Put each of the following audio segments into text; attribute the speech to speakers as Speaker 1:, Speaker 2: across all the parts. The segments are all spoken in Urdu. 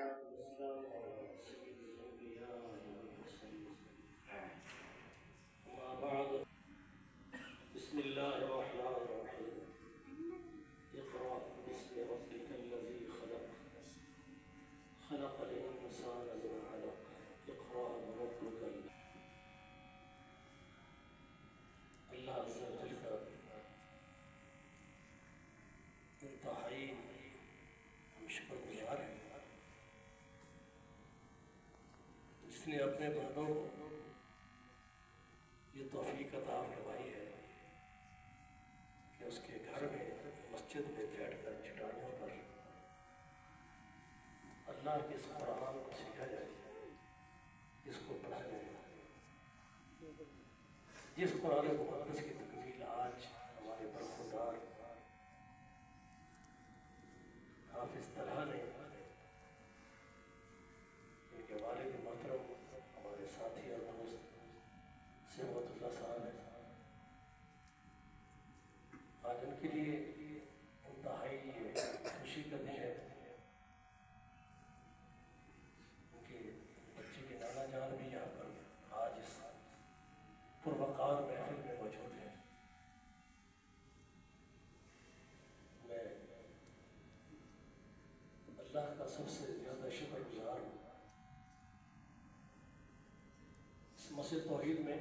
Speaker 1: والسلام على سيد الأنبياء والمرسلين. أما بعد، بسم الله الرحمن الرحيم. اقرأ باسم ربك الذي خلق، خلق الإنسان من علق، اقرأ وربك اللہ عز و جل کا انتہائی ہم شکر گزار ہیں جس نے اپنے بندوں کو یہ توفیق عطا فرمائی ہے کہ اس کے گھر میں مسجد میں بیٹھ کر چٹانوں پر اللہ کے اس قرآن کو سیکھا جائے، اس کو پڑھا جائے۔ جس قرآن مقدس کی تکمیل آج ہمارے برخوردار حافظ طلحہ نے، ان کے والد محترم ہمارے ساتھی اور دوست صبغت اللہ صاحب ہیں، آج ان کے لیے انتہائی خوشی کا دن ہے۔ ان کے بچے کے نانا جان بھی یہاں پر آج اس پروقار محفل میں موجود ہیں۔ میں اللہ کا سب سے زیادہ شکر گزار ہوں۔ اس مسجد توحید میں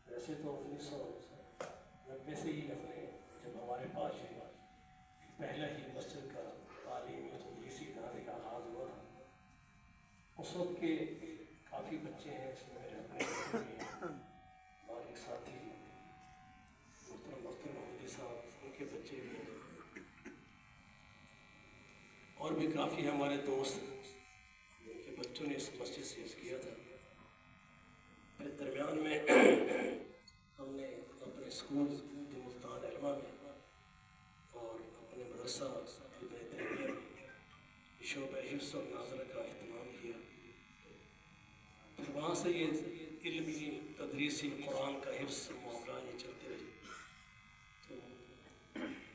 Speaker 1: ویسے تو 1990 سے ہی ہم نے، جب ہمارے پاس یہ پہلا ہی مسجد کا تعلیمی اور تدریسی ادارے کا آغاز ہوا تھا، اس وقت کے کافی بچے ہیں، اس میں میرے اپنے بچے بھی ہیں اور ایک ساتھی محترم محمدی صاحب، ان کے بچے بھی ہیں، اور بھی کافی ہمارے دوست جن کے بچوں نے اس مسجد سے حفظ کیا تھا۔ پھر درمیان میں ہم نے اپنے اسکول ملتان علما میں اور اپنے مدرسہ ابن تیمیہ میں شعبہ حفظ اور ناظرہ کا اہتمام کیا۔ پھر وہاں سے یہ علمی تدریسی قرآن کا حفظ معاملہ یہ چلتے رہے،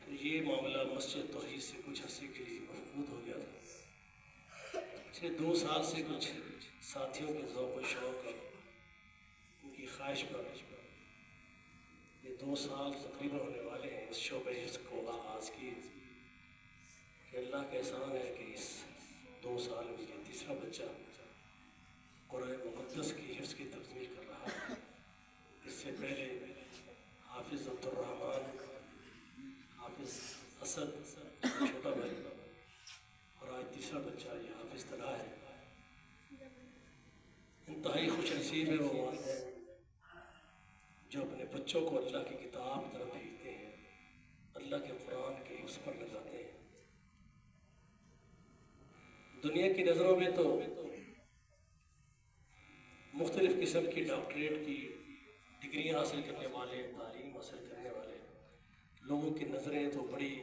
Speaker 1: تو یہ معاملہ مسجد توحید سے کچھ عرصے کے لیے مفقود ہو گیا تھا۔ پچھلے 2 سال سے کچھ ساتھیوں کے ذوق و شوق اور ان کی خواہش پر یہ 2 سال تقریباً ہونے والے ہیں اس شعبہ حفظ کو آغاز کیے، کہ اللہ کا احسان ہے کہ اس 2 سال میں یہ تیسرا بچہ قرآن مقدس کی حفظ کی تکمیل کر رہا ہے۔ اس سے پہلے حافظ عبد الرحمن، حافظ اسد چھوٹا بھائی، اور آج تیسرا بچہ یہ حافظ طلحہ ہے۔ انتہائی خوش نصیب ہے وہ والدین جو اپنے بچوں کو اللہ کی کتاب طرف بھیجتے ہیں، اللہ کے قرآن کے حفظ پر لگاتے ہیں۔ دنیا کی نظروں میں تو مختلف قسم کی ڈاکٹریٹ کی ڈگریاں حاصل کرنے والے، تعلیم حاصل کرنے والے لوگوں کی نظریں تو بڑی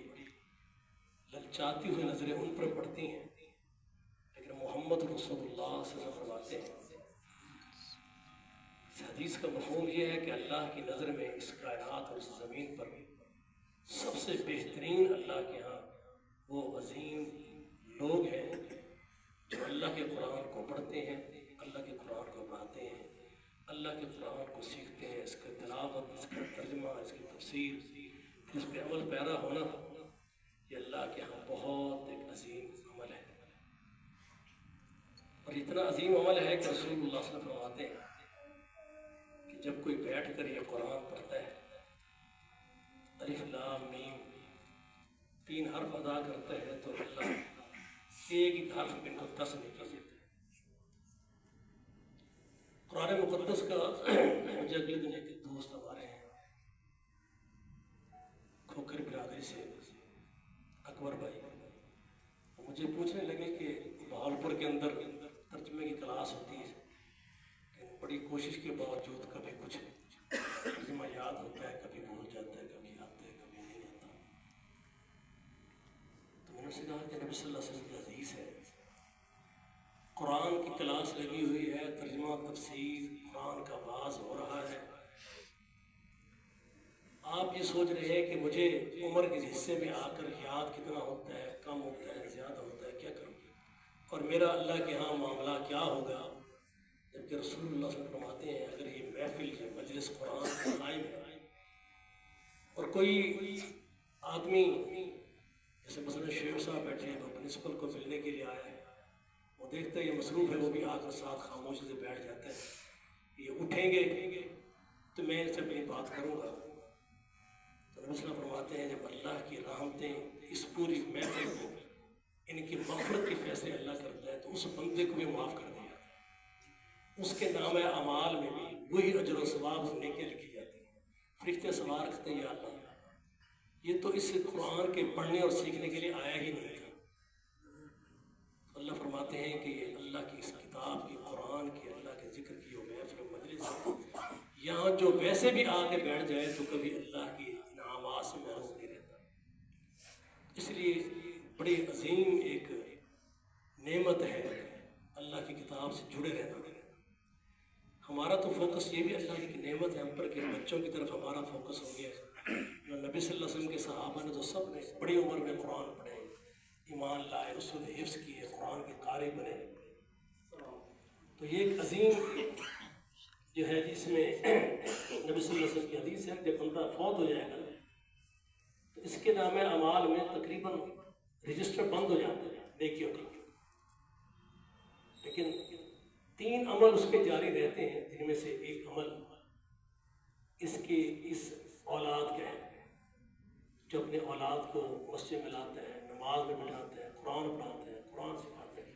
Speaker 1: للچاتی ہوئی نظریں ان پر پڑتی ہیں، لیکن محمد رسول اللہ صلی اللہ علیہ وسلم فرماتے ہیں، اس حدیث کا مفہوم یہ ہے کہ اللہ کی نظر میں اس کائنات اور اس زمین پر سب سے بہترین اللہ کے ہاں وہ عظیم لوگ ہیں جو اللہ کے قرآن کو پڑھتے ہیں، اللہ کے قرآن کو پڑھاتے ہیں، اللہ کے قرآن کو سیکھتے ہیں، اس کا تلاوت، اس کا ترجمہ، اس کی تفسیر، اس پہ عمل پیرا ہونا، یہ اللہ کے ہاں بہت ایک عظیم عمل ہے۔ اور اتنا عظیم عمل ہے کہ رسول اللہ صلی اللہ علیہ وسلم فرماتے ہیں کہ جب کوئی بیٹھ کر یہ قرآن پڑھتا ہے، الف لام میم 3 حرف ادا کرتا ہے، تو اللہ ایک ایک حرف ان کو 10 نہیں کر دیتے۔ قرآن مقدس کا مجھے اگلے دن ایک دوست ہمارے ہیں کھوکھر برادری سے، اکبر بھائی، مجھے پوچھنے لگے کہ بہاولپور کے اندر ترجمے کی کلاس ہوتی ہے، لیکن بڑی کوشش کے باوجود کبھی کچھ ترجمہ یاد ہوتا ہے، کبھی بھول جاتا ہے، کبھی آتا ہے، کبھی نہیں آتا۔ تو میں نے اسے کہا کہ نبی صلی اللہ علیہ وسلم کی حدیث ہے، قرآن کی کلاس لگی ہوئی ہے، ترجمہ تفسیر قرآن کا آغاز ہو رہا ہے، آپ یہ سوچ رہے ہیں کہ مجھے عمر کے حصے میں آ کر یاد کتنا ہوتا ہے، کم ہوتا ہے، زیادہ ہوتا ہے، کیا کروں؟ اور میرا اللہ کے ہاں معاملہ کیا ہوگا، جبکہ رسول اللہ صلی اللہ علیہ وسلم فرماتے ہیں اگر یہ محفل یہ مجلس قرآن کا قائم ہے اور کوئی آدمی جیسے مثلا شیخ صاحب بیٹھے ہیں تو پرنسپل کو ملنے کے لیے آیا ہے، وہ دیکھتا ہے یہ مصروف ہے، وہ بھی آ کر ساتھ خاموشی سے بیٹھ جاتا ہے، یہ اٹھیں گے تو میں ان سے اپنی بات کروں گا، تو نبی صلی اللہ علیہ وسلم فرماتے ہیں جب اللہ کی رحمتیں اس پوری محفل کو ان کی مغفرت کے فیصلے اللہ کرتا ہے تو اس بندے کو بھی معاف کر دیا، اس کے نام اعمال میں بھی وہی اجر و ثواب نیکیاں لکھی جاتی ہیں۔ فرشتے سوال کرتے ہیں یا اللہ یہ تو اس قرآن کے پڑھنے اور سیکھنے کے لیے آیا ہی نہیں تھا، تو اللہ فرماتے ہیں کہ یہ اللہ کی اس کتاب کی، قرآن کی، اللہ کے ذکر کی وہ محفل و مجلس ہے، یہاں جو ویسے بھی آ کے بیٹھ جائے تو کبھی اللہ کی انعامات سے محروم نہیں رہتا۔ اس لیے بڑی عظیم ایک نعمت ہے اللہ کی کتاب سے جڑے رہنا۔ ہمارا تو فوکس یہ بھی اللہ کی نعمت ہے ہم پر کہ بچوں کی طرف ہمارا فوکس ہو گیا ہے۔ جو نبی صلی اللہ علیہ وسلم کے صحابہ نے تو سب نے بڑی عمر میں قرآن پڑھے، ایمان لائے، اس کو حفظ کیے، قرآن کے قاری بنے، تو یہ ایک عظیم جو ہے جس میں نبی صلی اللہ علیہ وسلم کی حدیث ہے جب بندہ فوت ہو جائے گا تو اس کے نام اعمال میں تقریباً رجسٹر بند ہو جاتے ہیں نیکیوں کا، لیکن 3 عمل اس کے جاری رہتے ہیں، جن میں سے ایک عمل اس اولاد کا ہے جو اپنے اولاد کو مسجد میں لاتا ہے، نماز میں بٹھاتا ہے، قرآن پڑھاتا ہے، قرآن سکھاتا ہے،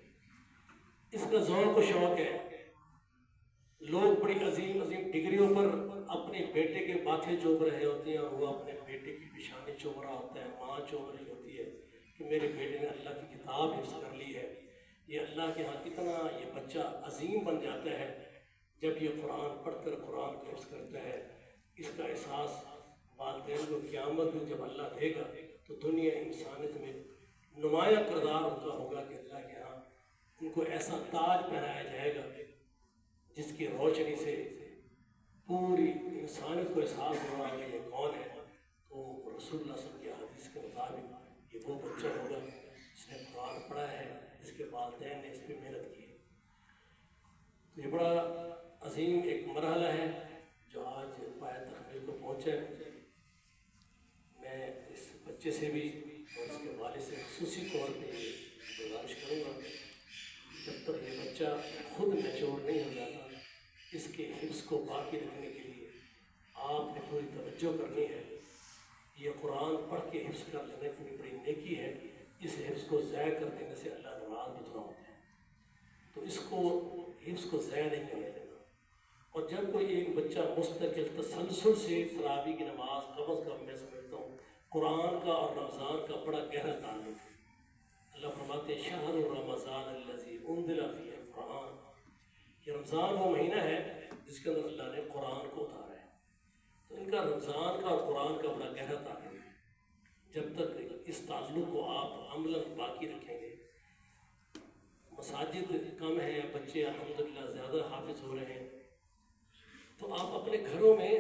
Speaker 1: اس کا ذوق و شوق ہے۔ لوگ بڑی عظیم عظیم ڈگریوں پر اپنے بیٹے کے ماتھے چوم رہے ہوتے ہیں اور وہ اپنے بیٹے کی پیشانی چوم رہا ہوتا ہے، ماں چوم رہی ہوتی ہے کہ میرے بیٹے نے اللہ کی کتاب حفظ کر لی ہے۔ یہ اللہ کے ہاں کتنا یہ بچہ عظیم بن جاتا ہے جب یہ قرآن پڑھ کر قرآن کو حفظ کرتا ہے۔ اس کا احساس والدین کو قیامت میں جب اللہ دے گا تو دنیا انسانیت میں نمایاں کردار ان کا ہوگا کہ اللہ کے ہاں ان کو ایسا تاج پہنایا جائے گا جس کی روشنی سے پوری انسانیت کو احساس ہو رہا ہے یہ کون ہے، تو رسول اللہ صلی اللہ علیہ وسلم کی حدیث کے مطابق یہ وہ بچہ ہوگا جس نے قرآن پڑھا ہے، جس کے والدین نے اس پہ محنت کی ہے۔ تو یہ بڑا عظیم ایک مرحلہ ہے جو آج پایہ تکمیل کو پہنچا ہے۔ میں اس بچے سے بھی اور اس کے والد سے خصوصی طور پہ یہ گزارش کروں گا جب تک یہ بچہ خود میچور نہیں ہو جاتا اس کے حفظ کو باقی رکھنے کے لیے آپ نے پوری توجہ کرنی ہے۔ یہ قرآن پڑھ کے حفظ کر لینے کی بڑی نیکی ہے، اس حفظ کو ضائع کر دینے سے اللہ ناراض اتنا ہوتا ہے، تو اس کو حفظ کو ضائع نہیں کرنے دینا۔ اور جب کوئی ایک بچہ مستقل تسلسل سے تراویح کی نماز کم از کم میں سمجھتا ہوں قرآن کا اور رمضان کا بڑا گہرا تعلق ہے۔ اللہ فرماتے ہیں شہر رمضان الذی انزل فیہ القرآن، یہ رمضان وہ مہینہ ہے جس کے اندر اللہ نے قرآن کو اتارا ہے، تو ان کا رمضان کا اور قرآن کا بڑا گہرا تعلق ہے۔ جب تک اس تعلق کو آپ عملاً باقی رکھیں گے، مساجد کم ہیں، بچے الحمدللہ زیادہ حافظ ہو رہے ہیں، تو آپ اپنے گھروں میں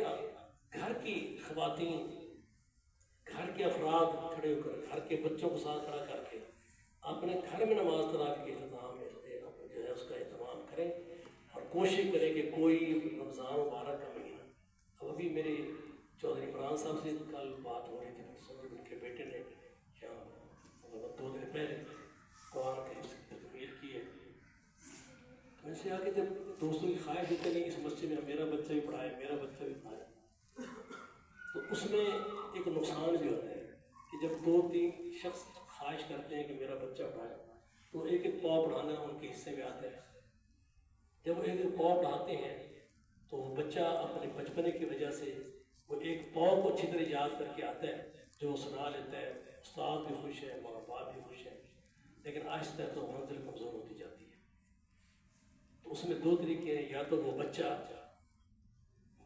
Speaker 1: گھر کی خواتین، گھر کے افراد کھڑے ہو کر، گھر کے بچوں کو ساتھ کھڑا کر کے اپنے گھر میں نماز تراویح کے اہتمام میں جو ہے اس کا اہتمام کریں اور کوشش کریں کہ کوئی رمضان مبارک کا مہینہ، اب ابھی میرے چودھری عمران صاحب سے کل بات ہو رہی تھی، ان کے بیٹے نے یہاں 2 دن پہلے قرآن کے حفظ کی تکمیل کی ہے، تو ایسے آ کے جب دوستوں کی خواہش ہوتی نہیں اس مسجد میں میرا بچہ بھی پڑھائے، میرا بچہ بھی پڑھائے، تو اس میں ایک نقصان بھی ہوتا ہے کہ جب 2-3 شخص خواہش کرتے ہیں کہ میرا بچہ پڑھائے تو ایک ایک پاؤ پڑھانا ان کے حصے میں آتا ہے۔ جب وہ ایک ایک پاؤ پڑھاتے ہیں تو بچہ اپنے بچپنے کی وجہ سے وہ ایک پاؤ کو اچھی طرح یاد کر کے آتا ہے، جو وہ سنا لیتا ہے، استاد بھی خوش ہے، ماں باپ بھی خوش ہے، لیکن آہستہ تو منزل کمزور ہوتی جاتی ہے۔ تو اس میں 2 طریقے ہیں، یا تو وہ بچہ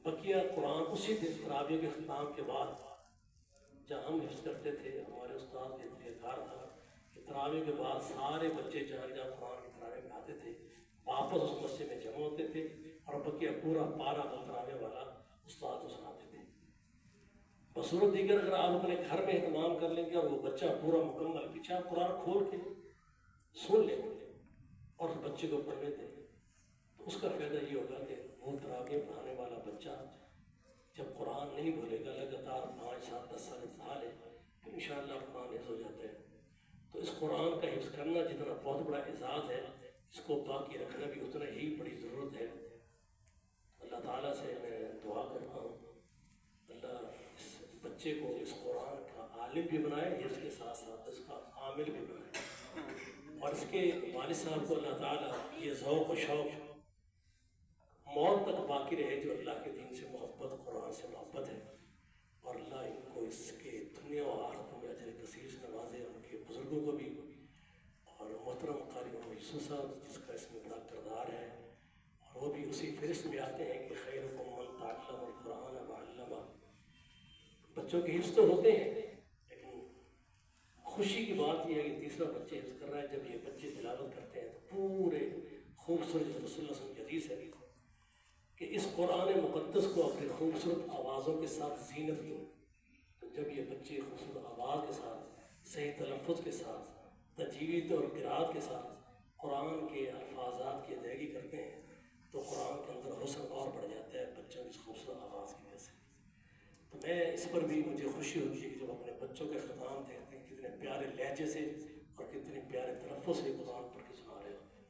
Speaker 1: بقیہ قرآن اسی دن تراویح کے اختتام کے بعد، جہاں ہم حفظ کرتے تھے ہمارے استاد کے طریقار تھا کہ تراویح کے بعد سارے بچے جہاں جہاں قرآن کی تراویح میں آتے تھے واپس اس مسجد میں جمع ہوتے تھے اور بقیہ پورا پارا تراویح والا استاد کو سناتے تھے۔ بصورت دیگر اگر آپ اپنے گھر میں اہتمام کر لیں گے اور وہ بچہ پورا مکمل پیچھے قرآن کھول کے سن لیں گے بچے کو پڑھنے دیں تو اس کا فائدہ یہ ہوگا کہ وہ تراویح پڑھانے والا بچہ جب قرآن نہیں بھولے گا لگاتار 5 7 10 سال پڑھا لے تو انشاءاللہ قرآن حفظ ہو جاتا ہے. تو اس قرآن کا حفظ کرنا جتنا بہت بڑا اعزاز ہے، اس کو باقی رکھنا بھی اتنا ہی بڑی ضرورت ہے. اللہ تعالیٰ سے میں دعا کرتا ہوں اللہ اس بچے کو اس قرآن کا عالم بھی بنائے، حفظ کے ساتھ ساتھ اس کا عامل بھی بنائے، اور اس کے والد صاحب کو اللہ تعالیٰ یہ ذوق و شوق موت تک باقی رہے جو اللہ کے دین سے محبت، قرآن سے محبت ہے، اور اللہ ان کو اس کے دنیا و آخرت میں اجر کثیر سے نوازے. ان کے بزرگوں کو بھی، اور محترم قاری یوسف صاحب جس کا اس میں بڑا کردار ہے، اور وہ بھی اسی فہرست میں آتے ہیں کہ خیرکم من تعلم القرآن وعلمہ. بچوں کے حفظ تو ہوتے ہیں، لیکن خوشی کی بات یہ ہے کہ تیسرا بچے حفظ کر رہا ہے. جب یہ بچے تلاوت کرتے ہیں تو پورے خوبصورت رسول اللہ صلی اللہ علیہ وسلم کی حدیث ہے کہ اس قرآن مقدس کو اپنی خوبصورت آوازوں کے ساتھ زینت دو. تو جب یہ بچے خوبصورت آواز کے ساتھ، صحیح تلفظ کے ساتھ، تجوید اور قرات کے ساتھ قرآن کے الفاظات کی ادائیگی کرتے ہیں تو قرآن کے اندر حسن اور بڑھ جاتا ہے بچوں کی اس خوبصورت آواز کی وجہ سے. تو میں اس پر بھی مجھے خوشی ہوتی ہے کہ جب اپنے بچوں کا اختتام دیکھتے ہیں کتنے پیارے لہجے سے اور کتنے پیارے تلفظ سے قرآن پڑھ کے سنا رہے ہوتے ہیں.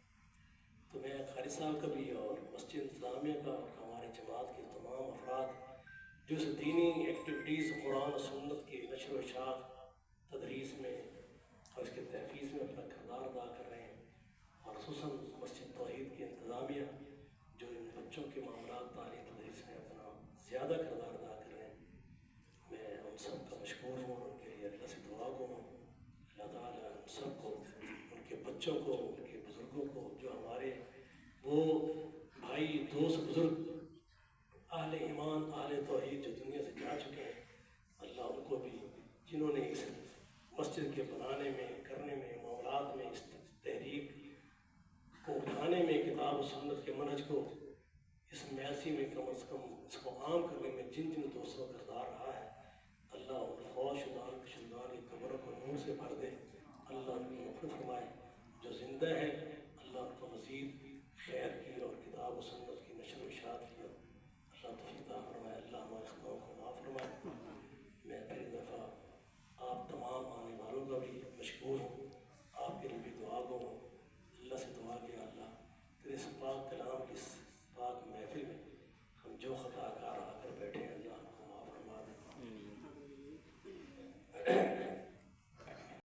Speaker 1: تو میں قاری صاحب کا بھی اور مسجد انتظامیہ کا اور ہمارے جماعت کے تمام افراد جو اس دینی ایکٹیویٹیز قرآن و سنت کی نشر و اشاعت، تدریس میں اور اس کے تحفیظ میں اپنا کردار ادا کر رہے ہیں، اور خصوصاً مسجد توحید کی انتظامیہ جو ان بچوں کے معاملات تعلیم تدریس میں اپنا زیادہ کردار ادا کر رہے ہیں، میں ان سب کا مشکور ہوں. ان کے لیے اللہ سے دعا ہوں اللہ تعالیٰ ان سب کو، ان کے بچوں کو، ان کے بزرگوں کو، جو ہمارے وہ بھائی دوست بزرگ اہل ایمان اہل توحید جو دنیا سے جا چکے ہیں، اللہ ان کو بھی، جنہوں نے اس مسجد کے بنانے میں، کرنے میں، معاملات میں، اس تحریک کو اٹھانے میں، کتاب و سنت کے منہج کو اس میاسی میں کم از کم اس کو عام کرنے میں جن جن دوستوں کا کردار رہا ہے، اللہ ان فوج شدان کشندان کی قبروں کو نور سے بھر دے. اللہ ان کو مغفرت فرمائے. جو زندہ ہے اللہ ان کو مزید خیر کی اور کتاب و سنت کی نشر و اشاعت کی اللہ توفیق عطا فرمائے. اللہ ہمارے خطاؤں کو معاف فرمائے. میں پھر ایک دفعہ آپ تمام آنے والوں کا بھی مشکور ہوں، آپ کے لیے بھی دعا گو ہوں. اللہ سے دعا کیا اللہ تیرے اس پاک کلام کی اس پاک محفل میں ہم جو خطا کار